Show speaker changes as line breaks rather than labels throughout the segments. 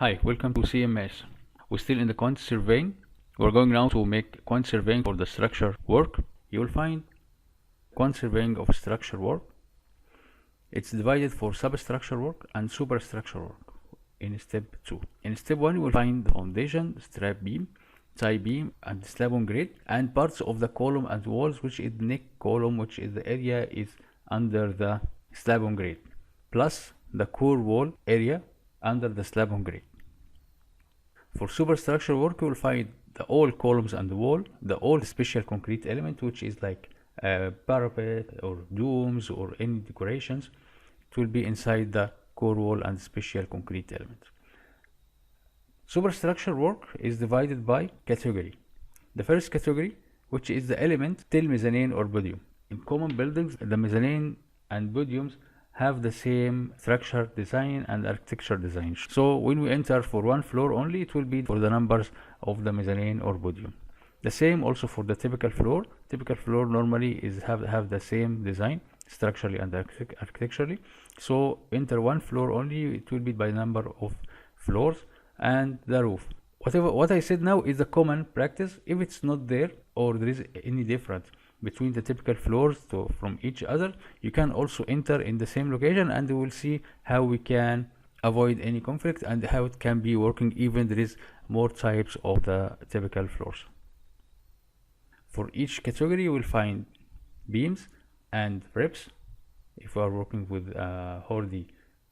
Hi, welcome to CMS. We're still in the quantity surveying. We're going now to make quantity surveying for the structure work. You will find quantity surveying of structure work. It's divided for substructure work and superstructure work in step 2. In step 1, you will find the foundation, strap beam, tie beam, and slab on grade, and parts of the column and walls, which is the neck column, which is the area is under the slab on grade, plus the core wall area under the slab on grade. For superstructure work, you will find the all columns and the wall, the all special concrete element, which is like parapet or dooms or any decorations. It will be inside the core wall and special concrete element. Superstructure work is divided by category. The first category, which is the element till mezzanine or podium. In common buildings, the mezzanine and podiums have the same structure design and architecture design. So when we enter for one floor only, it will be for the numbers of the mezzanine or podium. The same also for the typical floor. Typical floor normally is have the same design structurally and architecturally. So enter one floor only, it will be by number of floors and the roof. What I said now is a common practice. If it's not there or there is any difference between the typical floors from each other, you can also enter in the same location, and we will see how we can avoid any conflict and how it can be working even there is more types of the typical floors. For each category you will find beams and ribs if you are working with Hordy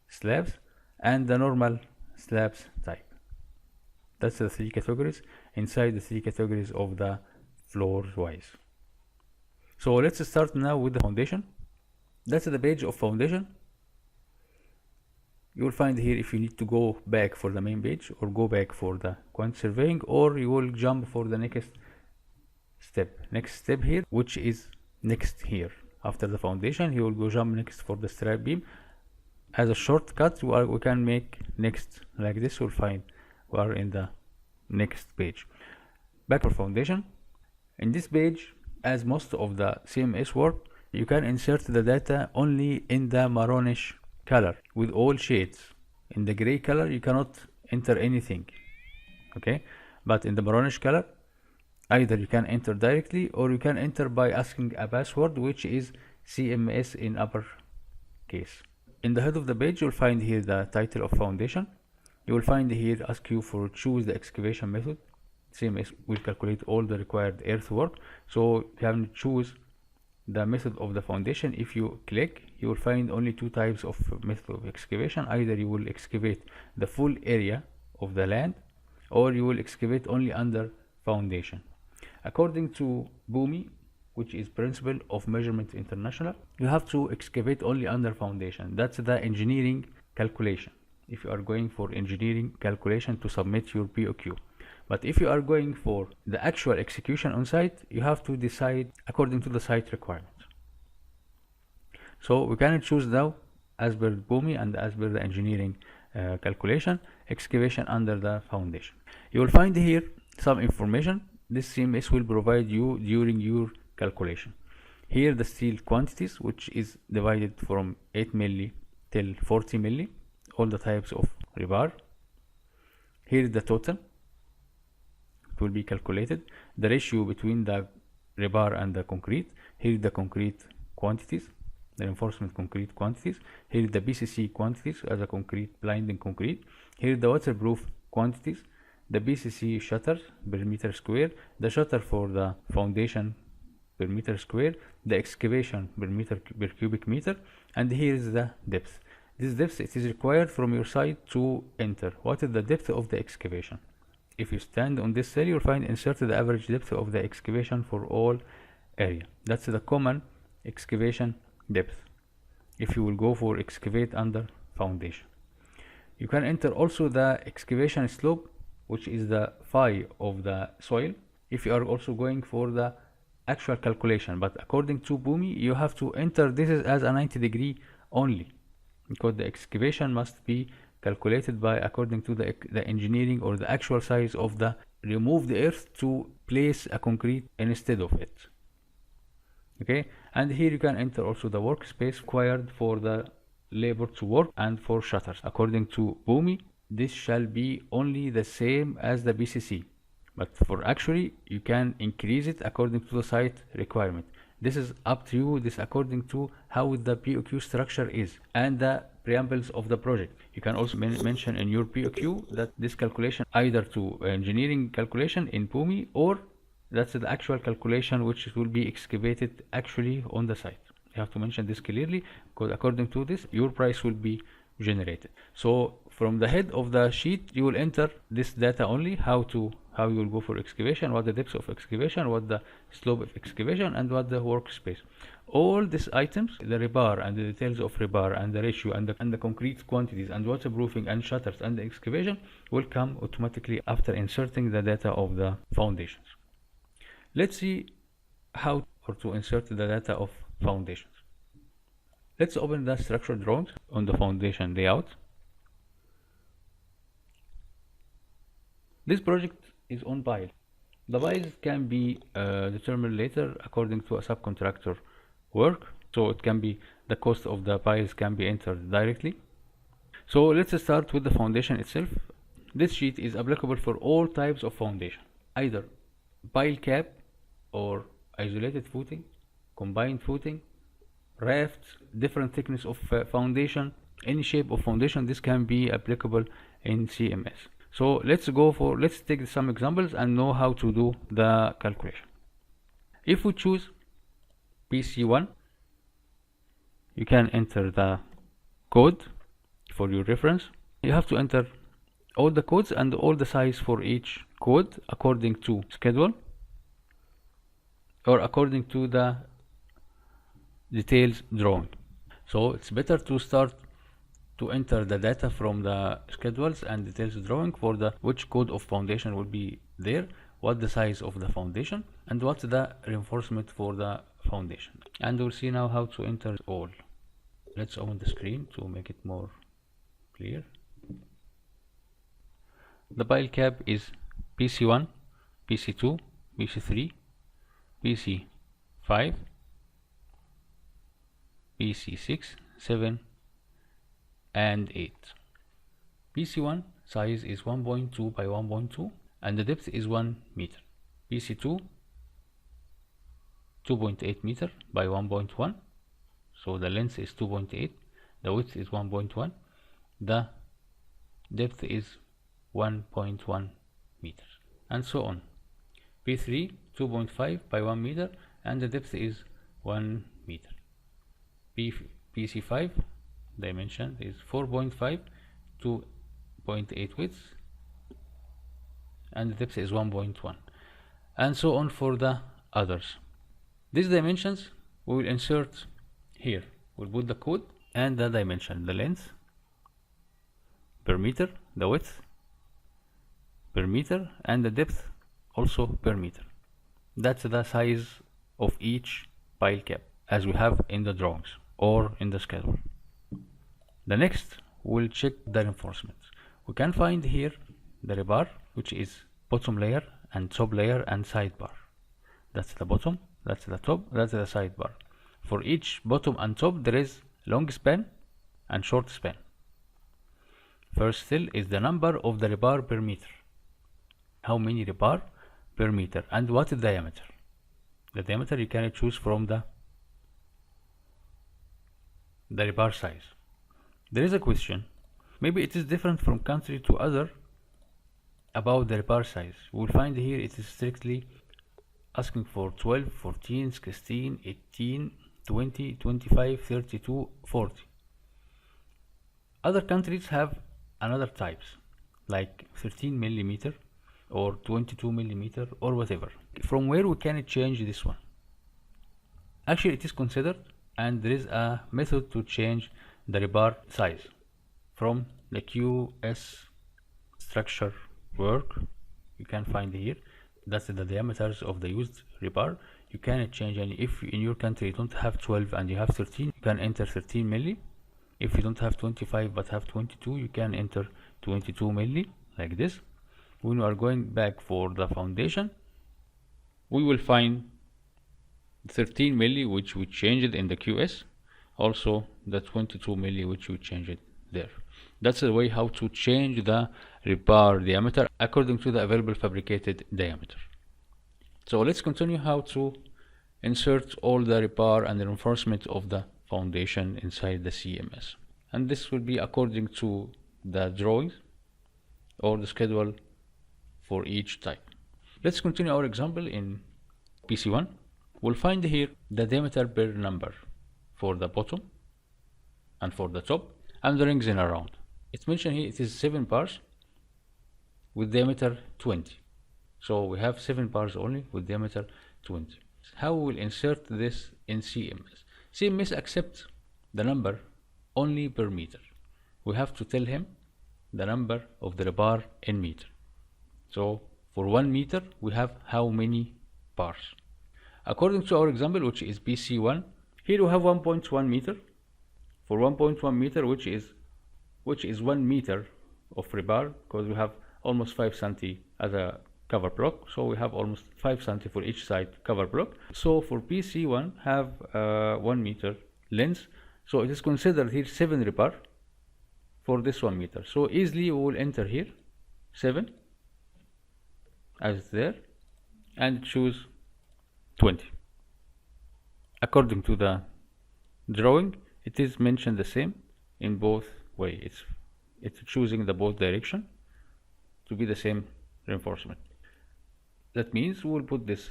slabs, and the normal slabs type. That's the three categories inside the three categories of the floor wise. So let's start now with the foundation. That's the page of foundation. You will find here if you need to go back for the main page or go back for the quantity surveying, or you will jump for the next step here, which is next here. After the foundation, you will go jump next for the strap beam. As a shortcut, we can make next like this. You'll find we are in the next page. Back for foundation. In this page, as most of the CMS work, you can insert the data only in the maroonish color with all shades. In the gray color you cannot enter anything, okay? But in the maroonish color, either you can enter directly or you can enter by asking a password, which is CMS in upper case. In the head of the page you'll find here the title of foundation. You will find here ask you for choose the excavation method. CMS will calculate all the required earthwork, so you have to choose the method of the foundation. If you click, you will find only two types of method of excavation. Either you will excavate the full area of the land, or you will excavate only under foundation. According to BUMI, which is Principle of Measurement International, you have to excavate only under foundation. That's the engineering calculation, if you are going for engineering calculation to submit your POQ. But if you are going for the actual execution on site, you have to decide according to the site requirements. So we can choose now as per BUMI and as per the engineering calculation, excavation under the foundation. You will find here some information this CMS will provide you during your calculation. Here the steel quantities, which is divided from 8 milli till 40 milli, all the types of rebar. Here is the total. Will be calculated, the ratio between the rebar and the concrete. Here is the concrete quantities, the reinforcement concrete quantities. Here is the BCC quantities as a concrete, blinding concrete. Here is the waterproof quantities, the BCC shutters per meter square, the shutter for the foundation per meter square, the excavation per cubic meter, and here is the depth. This depth, it is required from your site to enter. What is the depth of the excavation? If you stand on this cell, you'll find inserted the average depth of the excavation for all area. That's the common excavation depth. If you will go for excavate under foundation, you can enter also the excavation slope, which is the phi of the soil, if you are also going for the actual calculation. But according to BUMI, you have to enter this as a 90-degree only, because the excavation must be calculated by according to the engineering or the actual size of the remove the earth to place a concrete instead of it. Okay, and here you can enter also the workspace required for the labor to work and for shutters. According to BUMI, this shall be only the same as the BCC, but for actually you can increase it according to the site requirement. This is up to you. This according to how the POQ structure is and the preambles of the project. You can also mention in your POQ that this calculation either to engineering calculation in PUMI, or that's the actual calculation which will be excavated actually on the site. You have to mention this clearly, because according to this your price will be generated. So from the head of the sheet you will enter this data only, how you will go for excavation, what the depth of excavation, what the slope of excavation, and what the workspace. All these items, the rebar and the details of rebar and the ratio and the concrete quantities and waterproofing and shutters and the excavation will come automatically after inserting the data of the foundations. Let's see how to insert the data of foundations. Let's open the structure drawings on the foundation layout. This project is on pile. The piles can be determined later according to a subcontractor work, so it can be the cost of the piles can be entered directly. So let's start with the foundation itself. This sheet is applicable for all types of foundation, either pile cap or isolated footing, combined footing, rafts, different thickness of foundation, any shape of foundation. This can be applicable in CMS. So let's take some examples and know how to do the calculation. If we choose PC1, you can enter the code for your reference. You have to enter all the codes and all the size for each code according to schedule or according to the details drawing. So it's better to start to enter the data from the schedules and details drawing for the which code of foundation will be there, what the size of the foundation, and what's the reinforcement for the foundation. And we'll see now how to enter all. Let's open the screen to make it more clear. The pile cap is PC1, PC2, PC3, PC5, PC6, 7 and 8. PC1 size is 1.2 by 1.2 and the depth is 1 meter. PC2 2.8 meter by 1.1, so the length is 2.8, the width is 1.1, the depth is 1.1 meters, and so on. P3 2.5 by 1 meter and the depth is 1 meter. PC5 dimension is 4.5 to 0.8 width and the depth is 1.1, and so on for the others. These dimensions we will insert here. We'll put the code and the dimension, the length per meter, the width per meter, and the depth also per meter. That's the size of each pile cap as we have in the drawings or in the schedule. The next we'll check the reinforcements. We can find here the rebar, which is bottom layer and top layer and sidebar. That's the bottom, that's the top, that's the sidebar. For each bottom and top there is long span and short span. First still is the number of the rebar per meter. How many rebar per meter, and what is the diameter? The diameter you can choose from the rebar size. There is a question, maybe it is different from country to other about the rebar size. We will find here it is strictly asking for 12, 14, 16, 18, 20, 25, 32, 40. Other countries have another types like 13 millimeter or 22 millimeter or whatever. From where we can change this one? Actually it is considered, and there is a method to change the rebar size from the QS structure work. You can find here that's the diameters of the used rebar. You can change, and if in your country you don't have 12 and you have 13, you can enter 13 milli. If you don't have 25 but have 22, you can enter 22 milli, like this. When we are going back for the foundation, we will find 13 milli which we changed in the QS, also the 22 milli which we changed there. That's the way how to change the rebar diameter according to the available fabricated diameter. So let's continue how to insert all the rebar and the reinforcement of the foundation inside the CMS. And this will be according to the drawings or the schedule for each type. Let's continue our example in PC1. We'll find here the diameter per number for the bottom and for the top and the rings in around. It's mentioned here it is 7 bars with diameter 20. So we have 7 bars only with diameter 20. How we will insert this in CMS? CMS accepts the number only per meter. We have to tell him the number of the rebar in meter. So for 1 meter we have how many bars. According to our example, which is PC1, here we have 1.1 meter. For 1.1 meter, which is 1 meter of rebar, because we have almost 5 cm as a cover block, so we have almost 5 cm for each side cover block. So for PC1 have 1 meter length, so it is considered here 7 rebar for this 1 meter. So easily we will enter here 7 as it's there and choose 20. According to the drawing, it is mentioned the same in both way. It's choosing the both direction to be the same reinforcement. That means we will put this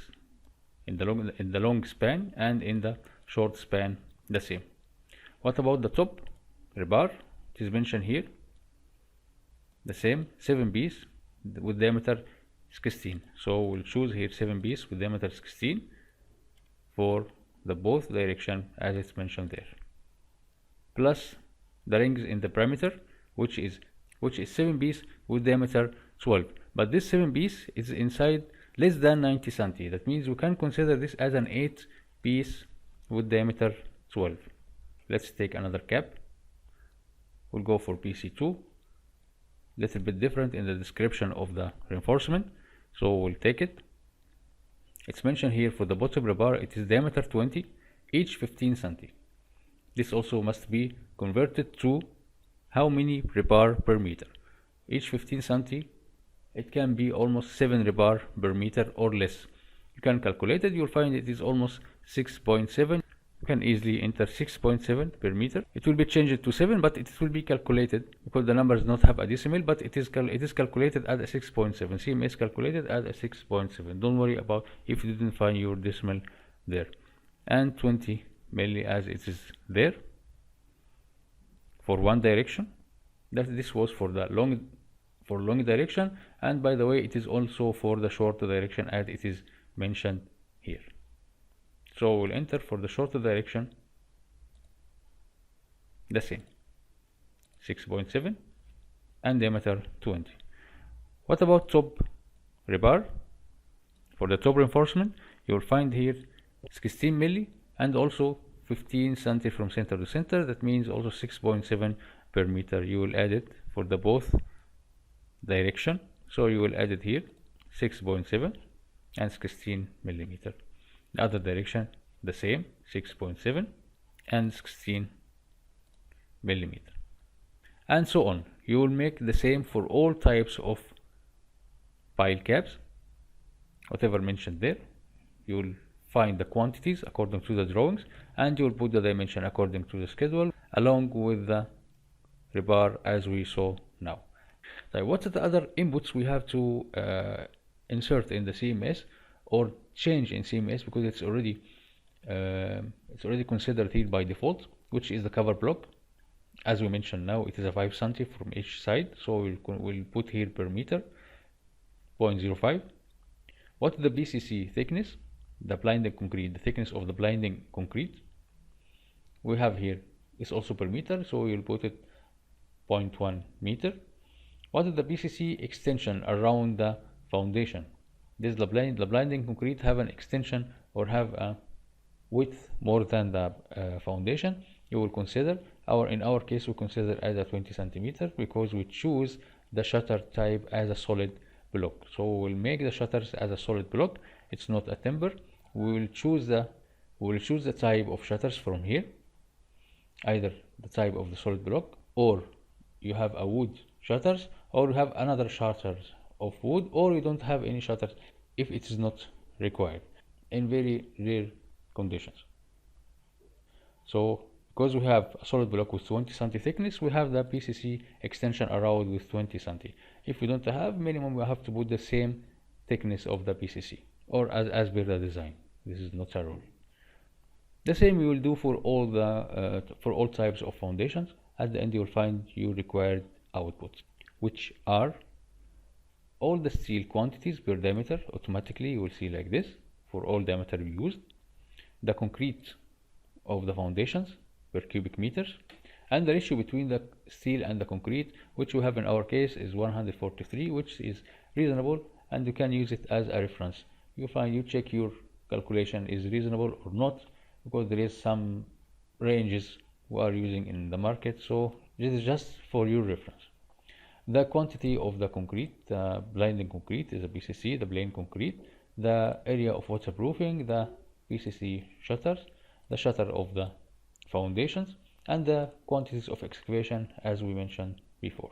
in the long span and in the short span the same. What about the top rebar? It is mentioned here the same 7 pieces with diameter 16. So we'll choose here 7 pieces with diameter 16 for the both direction as it's mentioned there, plus the rings in the perimeter, which is 7 pieces with diameter 12. But this 7 piece is inside less than 90 cm. That means we can consider this as an 8 piece with diameter 12. Let's take another cap. We'll go for PC2. Little bit different in the description of the reinforcement, so we'll take it. It's mentioned here for the bottom rebar it is diameter 20, each 15 cm. This also must be converted to how many rebar per meter. Each 15 cm, it can be almost 7 rebar per meter or less. You can calculate it, you'll find it is almost 6.7. You can easily enter 6.7 per meter. It will be changed to 7, but it will be calculated because the numbers not have a decimal, but it is calculated as a 6.7. CMS calculated as a 6.7. Don't worry about if you didn't find your decimal there. And 20 milli as it is there for one direction. This was for the long direction, and by the way it is also for the short direction as it is mentioned here. So we'll enter for the shorter direction the same 6.7 and diameter 20. What about top rebar? For the top reinforcement you will find here 16 milli and also 15 cm from center to center. That means also 6.7 per meter. You will add it for the both direction, so you will add it here 6.7 and 16 millimeter. The other direction the same 6.7 and 16 millimeter, and so on. You will make the same for all types of pile caps, whatever mentioned there. You will find the quantities according to the drawings, and you will put the dimension according to the schedule along with the rebar as we saw now. So what are the other inputs we have to insert in the CMS or change in CMS, because it's already considered here by default, which is the cover block. As we mentioned now, it is a 5 cm from each side, so we'll put here per meter 0.05. What is the BCC thickness? The blinding concrete, the thickness of the blinding concrete we have here is also per meter, so we'll put it 0.1 meter. What is the BCC extension around the foundation? This the blinding concrete have an extension or have a width more than the foundation. You will consider in our case we consider as a 20 cm because we choose the shutter type as a solid block. So we'll make the shutters as a solid block. It's not a timber. We will choose the type of shutters from here, either the type of the solid block or you have a wood shutters, or you have another shutters of wood, or you don't have any shutters if it is not required in very rare conditions. So because we have a solid block with 20 cm thickness, we have the PCC extension around with 20 cm. If we don't have, minimum we have to put the same thickness of the PCC, or as per the design. This is not a rule. The same we will do for all types of foundations. At the end you will find your required outputs, which are all the steel quantities per diameter. Automatically you will see like this for all diameter used, the concrete of the foundations per cubic meters, and the ratio between the steel and the concrete, which we have in our case is 143, which is reasonable, and you can use it as a reference. You check your calculation is reasonable or not, because there is some ranges we are using in the market, so this is just for your reference. The quantity of the concrete, the blinding concrete is a PCC, the plain concrete, the area of waterproofing, the PCC shutters, the shutter of the foundations, and the quantities of excavation as we mentioned before.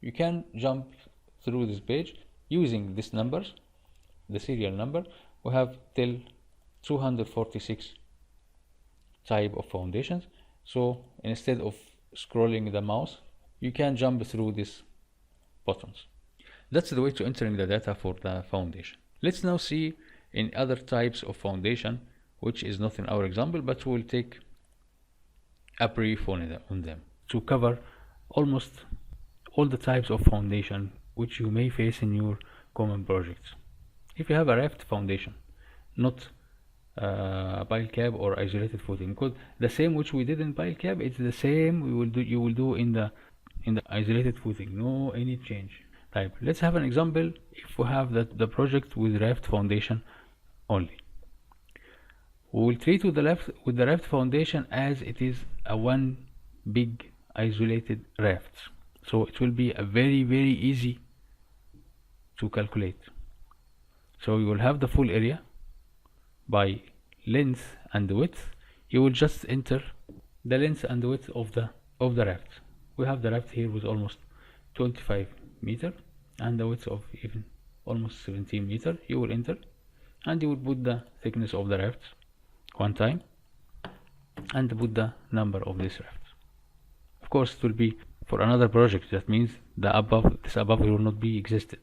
You can jump through this page using these numbers, the serial number. We have till 246 type of foundations, so instead of scrolling the mouse, you can jump through these buttons. That's the way to entering the data for the foundation. Let's now see in other types of foundation, which is not in our example, but we'll take a brief on them to cover almost all the types of foundation which you may face in your common projects. If you have a raft foundation, not pile cap or isolated footing, because the same which we did in pile cap, it's the same you will do in the isolated footing, no any change type. Let's have an example. If we have the project with raft foundation only, we will treat with the raft foundation as it is a one big isolated raft, so it will be a very easy to calculate. So you will have the full area by length and width. You will just enter the length and width of the raft. We have the raft here with almost 25 meter and the width of even almost 17 meter. You will enter and you will put the thickness of the raft one time and put the number of this raft. Of course it will be for another project, that means this above will not be existed.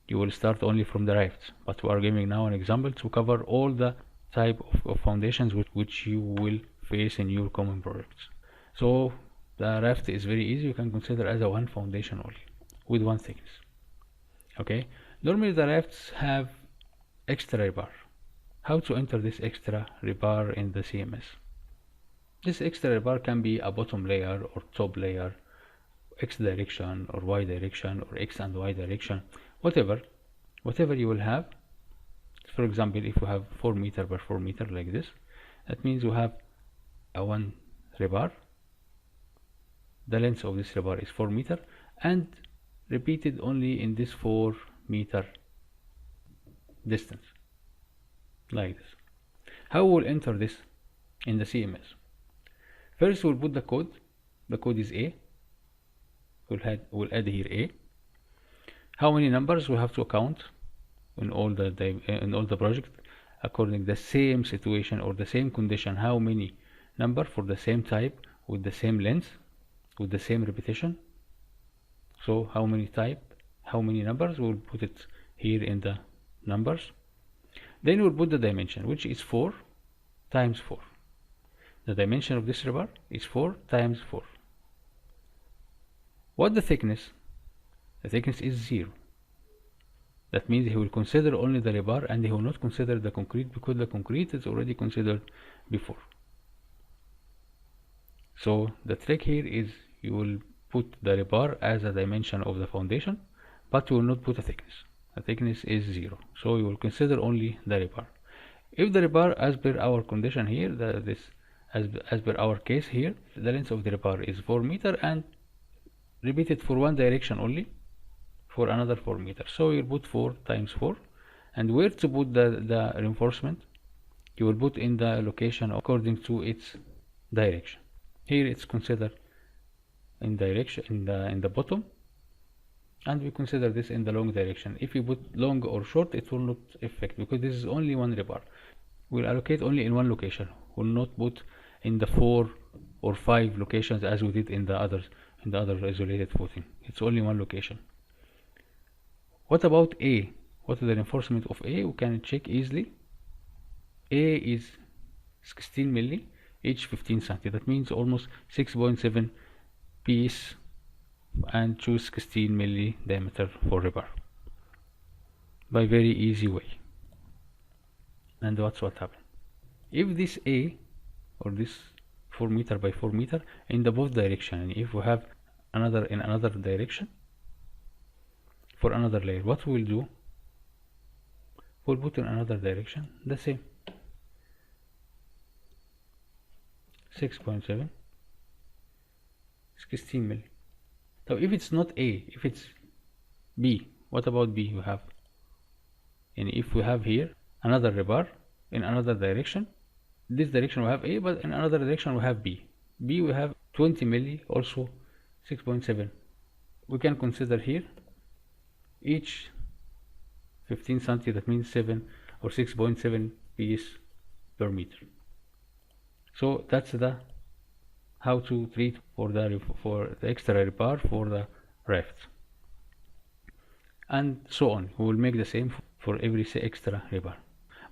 You will start only from the raft, but we are giving now an example to cover all the type of foundations which you will face in your common projects. So the raft is very easy. You can consider as a one foundation only with one thickness. Okay, normally the rafts have extra rebar. How to enter this extra rebar in the CMS? This extra rebar can be a bottom layer or top layer, X direction or Y direction or X and Y direction, whatever you will have. For example, if you have 4 meter by 4 meter like this, that means you have a one rebar. The length of this rebar is 4 meter and repeated only in this 4 meter distance like this. How we'll enter this in the CMS? First we'll put the code. The code is A. We'll add here A. How many numbers we have to count in all the project according the same situation or the same condition? How many number for the same type with the same length with the same repetition? So how many numbers, we'll put it here in the numbers. Then we'll put the dimension, which is 4 times 4. The dimension of this rebar is 4 times 4. What the thickness? The thickness is 0. That means he will consider only the rebar and he will not consider the concrete, because the concrete is already considered before. So the trick here is you will put the rebar as a dimension of the foundation, but you will not put a thickness. The thickness is 0, so you will consider only the rebar. If the rebar, as per our condition here, as per our case here, the length of the rebar is 4 meter and repeated for one direction only for another 4 meters, so you will put 4 times 4. And where to put the reinforcement, you will put in the location according to its direction. Here it's considered in direction in the bottom, and we consider this in the long direction. If you put long or short, it will not affect, because this is only one rebar. We'll allocate only in one location. We'll not put in the 4 or 5 locations as we did in the other isolated footing. It's only one location. What about A? What is the reinforcement of A? We can check easily. A is 16 milli each 15 cm. That means almost 6.7 piece, and choose 16 milli diameter for rebar by very easy way. And that's what happened. If this A, or this 4 meter by 4 meter in the both direction, and if we have another in another direction for another layer, what we'll do, we'll put in another direction the same 6.7 16 milli. So if it's not A, if it's B, what about B? We have, and if we have here another rebar in another direction, this direction we have A, but in another direction we have B. B we have 20 milli, also 6.7. We can consider here each 15 cm, that means 7 or 6.7 piece per meter. So that's the how to treat for the extra rebar for the raft, and so on. We will make the same for every extra rebar.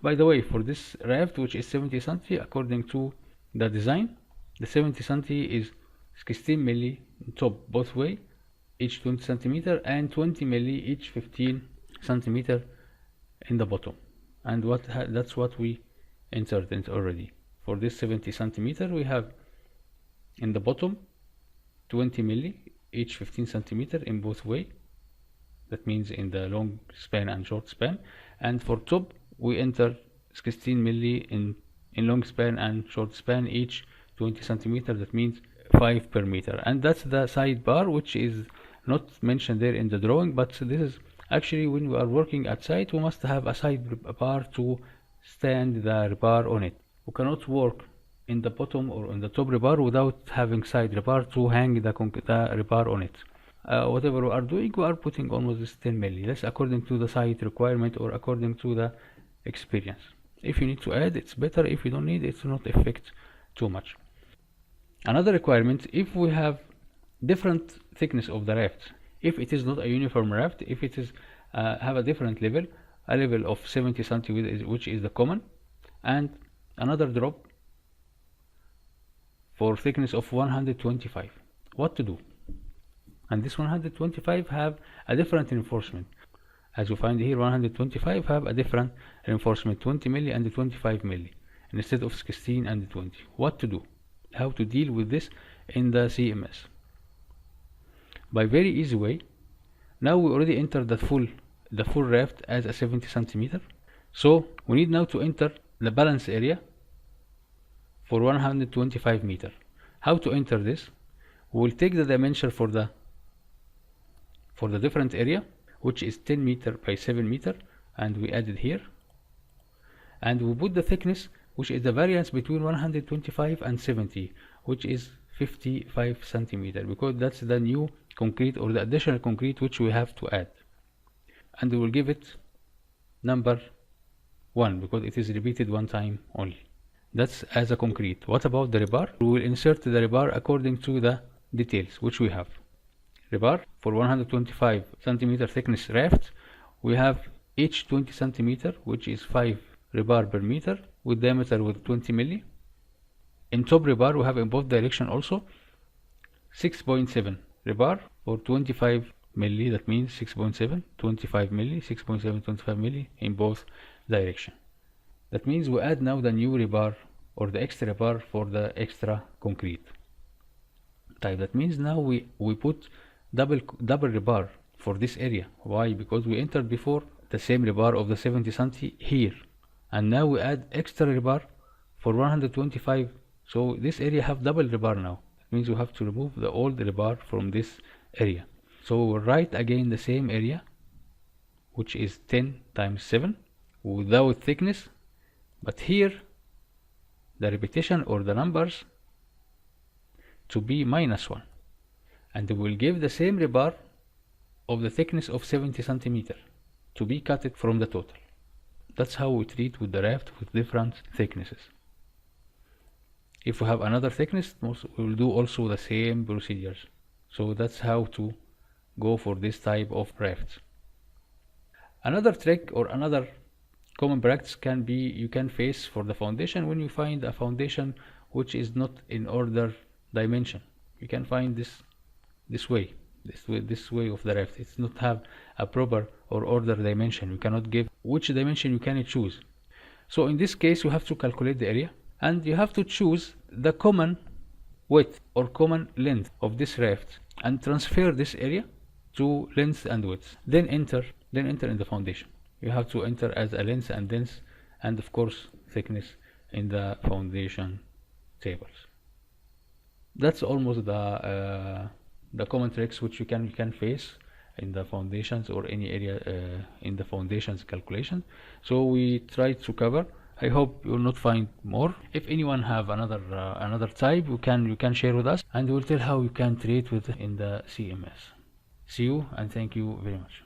By the way, for this raft, which is 70 cm, according to the design, the 70 cm is 16 milli top both way each 20 cm, and 20 milli each 15 cm in the bottom. And that's what we inserted already. For this 70 cm, we have in the bottom 20 milli each 15 cm in both way. That means in the long span and short span. And for top, we enter 16 milli in long span and short span each 20 cm. That means 5 per meter. And that's the side bar, which is not mentioned there in the drawing, but this is actually when we are working at site, we must have a side bar to stand the rebar on it. We cannot work in the bottom or in the top rebar without having side rebar to hang the rebar on it. Whatever we are doing, we are putting almost this 10 milli. That's according to the site requirement or according to the experience. If you need to add, it's better. If you don't need, it will not affect too much. Another requirement, if we have different thickness of the raft, if it is not a uniform raft, if it is have a different level, a level of 70 cm, which is the common, and another drop for thickness of 125, what to do? And this 125 have a different reinforcement. As you find here, 125 have a different reinforcement, 20 milli and 25 milli instead of 16 and 20. What to do? How to deal with this in the CMS? By very easy way. Now we already entered the full raft as a 70 cm. So we need now to enter the balance area for 125 meter. How to enter this? We will take the dimension for the different area, which is 10 meter by 7 meter, and we added here, and we put the thickness, which is the variance between 125 and 70, which is 55 centimeter, because that's the new concrete or the additional concrete which we have to add, and we will give it number 1 because it is repeated one time only. That's as a concrete. What about the rebar? We will insert the rebar according to the details which we have. Rebar for 125 centimeter thickness raft, we have each 20 centimeter, which is 5 rebar per meter with diameter with 20 milli. In top rebar, we have in both direction also 6.7 rebar for 25 milli. That means 6.7, 25 milli, 6.7, 25 milli in both direction. That means we add now the new rebar or the extra rebar for the extra concrete type. That means now we put double rebar for this area. Why? Because we entered before the same rebar of the 70 cm here, and now we add extra rebar for 125. So this area have double rebar now. That means we have to remove the old rebar from this area. So we'll write again the same area, which is 10 times 7 without thickness, but here the repetition or the numbers to be -1. and we'll give the same rebar of the thickness of 70 centimeter to be cut it from the total. That's how we treat with the raft with different thicknesses. If we have another thickness, we will do also the same procedures. So that's how to go for this type of rafts. Another trick or another common practice can be you can face for the foundation. When you find a foundation which is not in order dimension, you can find this way of the raft. It's not have a proper or order dimension. You cannot give which dimension you can choose. So in this case, you have to calculate the area, and you have to choose the common width or common length of this raft and transfer this area to length and width. Then enter in the foundation. You have to enter as a length and dense, and of course thickness in the foundation tables. That's almost the common tricks which you can face in the foundations or any area in the foundations calculation. So we try to cover. I hope you will not find more. If anyone have another type, you can share with us, and we'll tell how you can treat with in the CMS. See you, and thank you very much.